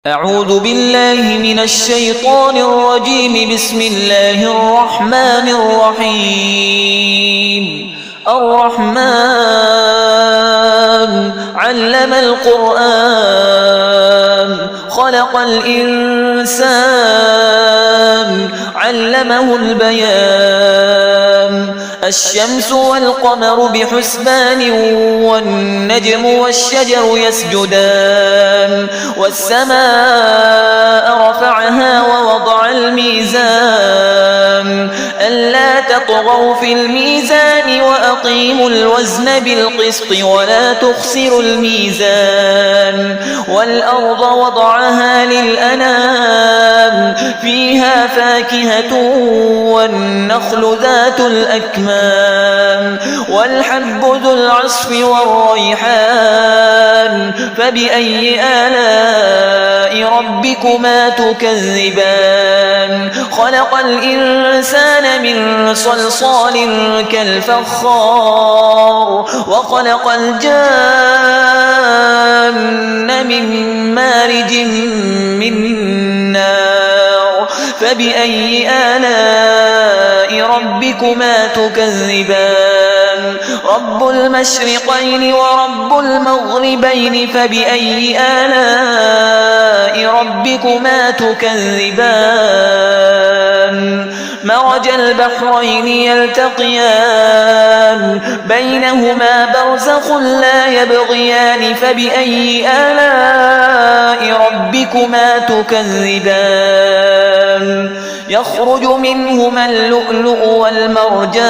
أعوذ بالله من الشيطان الرجيم. بسم الله الرحمن الرحيم. الرحمن علم القرآن خلق الإنسان علمه البيان. الشمس والقمر بحسبان والنجم والشجر يسجدان. والسماء رفعها ووضع الميزان ألا تطغوا في الميزان وأقيموا الوزن بالقسط ولا تخسروا الميزان. والأرض وضعها للأنام فيها فاكهة والنخل ذات الأكمام والحب ذو العصف والريحان. فبأي آلاء ربكما تكذبان؟ خلق الإنسان من صلصال كالفخار وخلق الجان من مارج من نار. فبأي آلاء ربكما تكذبان؟ رب المشرقين ورب المغربين. فبأي آلاء ربكما تكذبان؟ مرج البحرين يلتقيان بينهما برزخ لا يبغيان. فبأي آلاء ربكما تكذبان؟ يخرج منهما اللؤلؤ والمرجان.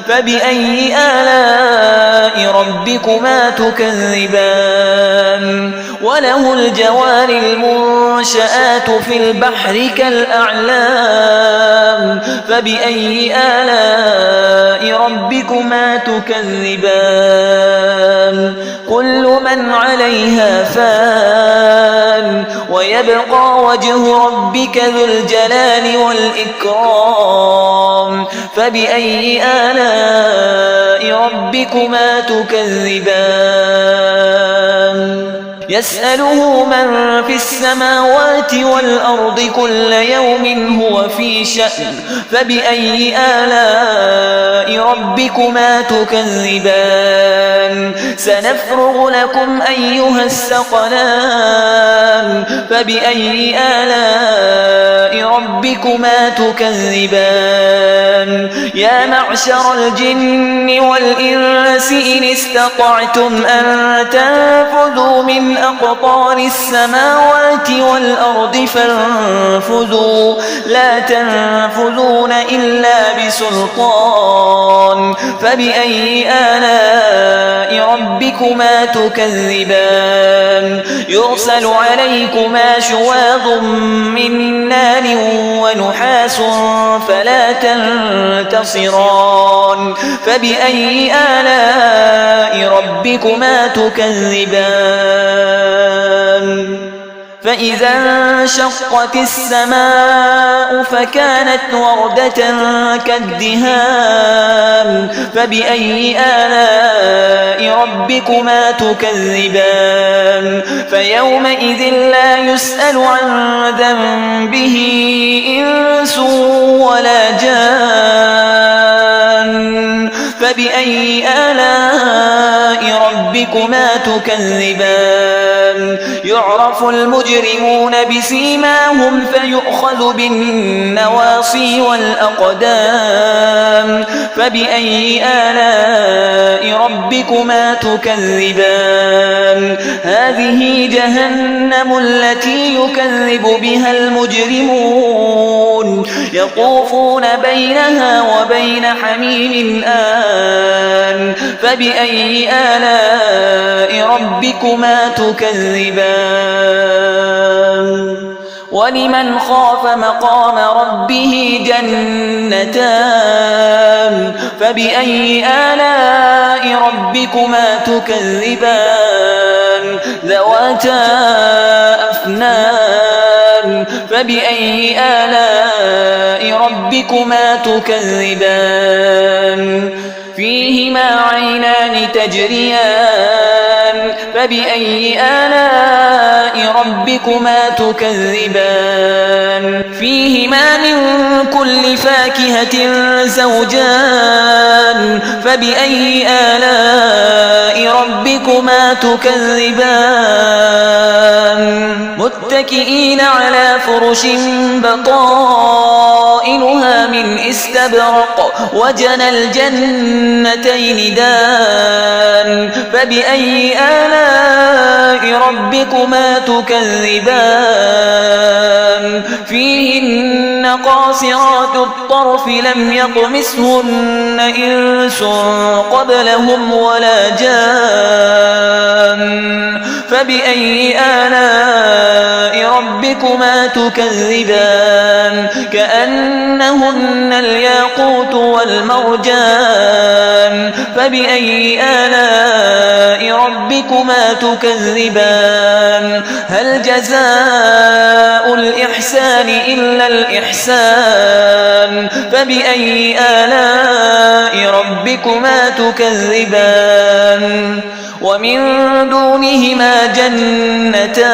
فبأي آلاء ربكما تكذبان؟ وله الجوار المنشآت في البحر كالأعلام. فبأي آلاء ربكما تكذبان؟ كل من عليها فان ويبقى وجه ربك ذو الجلال والإكرام. فبأي آلاء ربكما تكذبان؟ يسأله من في السماوات والأرض كل يوم هو في شأن. فبأي آلاء ربكما تكذبان؟ سنفرغ لكم أيها الثقلان. فبأي آلاء ربكما تكذبان؟ يا معشر الجن والإنس إن استطعتم أن تنفذوا من أقطار السماوات والأرض فانفذوا لا تنفذون إلا بسلطان. فبأي آلاء ربكما تكذبان؟ يرسل عليكما شواظ من نار ونحاس فلا تنتصران. فبأي آلاء ربكما تكذبان؟ فإذا انشقت السماء فكانت وردة كالدهان. فبأي آلاء ربكما تكذبان؟ فيومئذ لا يسأل عن ذنبه إنس ولا جان. فبأي آلاء ربكما تكذبان؟ يعرف المجرمون بسيماهم فيؤخذ بالنواصي والأقدام. فبأي آلاء ربكما تكذبان؟ هذه جهنم التي يكذب بها المجرمون يطوفون بينها وبين حميم آن. فبأي آلاء ربكما تكذبان؟ ولمن خاف مقام ربه جنتان. فبأي آلاء ربكما تكذبان؟ ذواتا أفنان. فبأي آلاء ربكما تكذبان؟ فيهما عينان تجريان. فبأي آلاء ربكما تكذبان فيهما من كل فاكهة زوجان فبأي آلاء ربكما تكذبان متكئين على فرش بطائنها من استبرق وجنى الجنتين دان فبأي آلاء ربكما تكذبان فيهن قاصرات الطرف لم يطمثهن إنس قبلهم ولا جان فبأي آلاء ربكما تكذبان كأنهن الياقوت والمرجان فبأي آلاء ربكما تكذبان هل جزاء الإحسان إلا الإحسان فبأي آلاء ربكما تكذبان ومن دونهما جنتان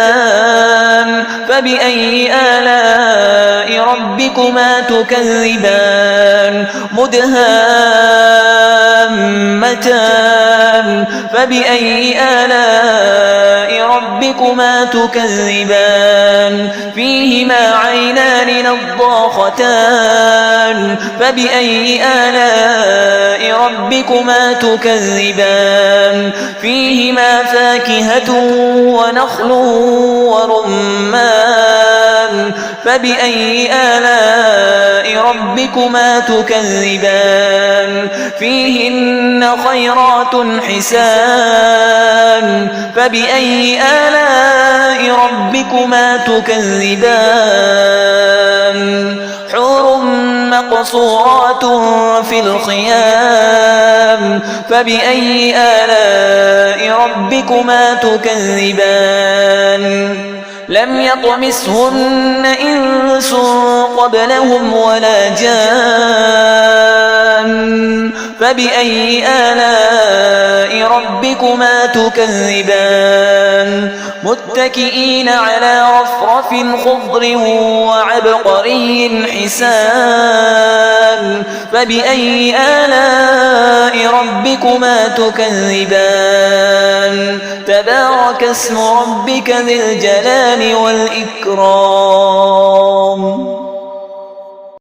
فبأي آلاء ربكما تكذبان مدهامتان فبأي آلاء ربكما تكذبان فيهما عينان نضاختان فبأي آلاء ربكما تكذبان فيهما فاكهة ونخل ورمان فبأي آلاء ربكما تكذبان فيهن خيرات حسان فبأي آلاء ربكما تكذبان حور مقصورات في الخيام فبأي آلاء ربكما تكذبان لم يطمثهن إنس قبلهم ولا جان فبأي آلاء ربكما تكذبان متكئين على رفرف خضر وعبقري حسان فبأي آلاء ربكما تكذبان تبارك اسم ربك ذي الجلال والإكرام